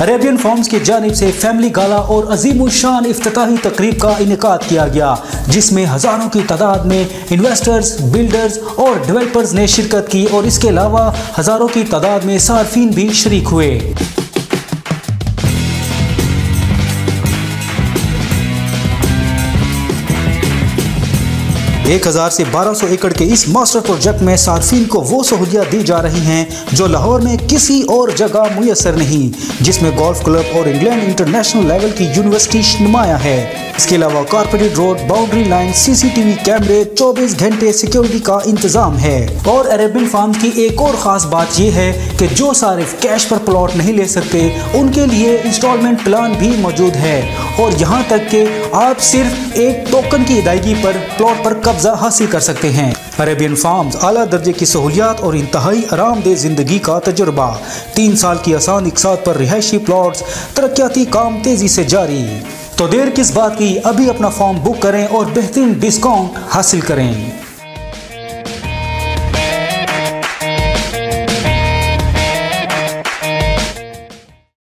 Arabian farms की जानिब से फैमिली गाला और अजीमुशान इफ्तिताही तकरीब का इनेकाद किया गया, जिसमें हज़ारों की तादाद में इन्वेस्टर्स, बिल्डर्स और डेवलपर्स ने शिरकत की और इसके अलावा हज़ारों की तादाद में सार्फिन भी शरीक हुए। 1000 से 1200 एकड़ के इस मास्टर प्रोजेक्ट में सार्फिन को वो सहूलियात दी जा रही हैं जो लाहौर में किसी और जगह मुयसर नहीं, जिसमें गोल्फ क्लब और इंग्लैंड इंटरनेशनल लेवल की यूनिवर्सिटी नुमाया है। इसके अलावा carpeted road, boundary line, CCTV कैमरे, 24 घंटे सिक्योरिटी का इंतजाम है। और अरेबियन फार्म्स की एक और ख़ास बात यह है कि जो सारिफ कैश पर प्लॉट नहीं ले सकते उनके लिए इंस्टॉलमेंट प्लान भी मौजूद है, और यहाँ तक कि आप सिर्फ एक टोकन की अदायगी पर प्लॉट पर कब्जा हासिल कर सकते हैं। अरेबियन फार्म्स आला दर्जे की सहूलियात और इंतहाई आरामदेह जिंदगी का तजुर्बा, 3 साल की आसान इकसात पर रिहायशी प्लॉट्स, तरक्याती काम तेजी से जारी। तो देर किस बात की, अभी अपना फॉर्म बुक करें और बेहतरीन डिस्काउंट हासिल करें।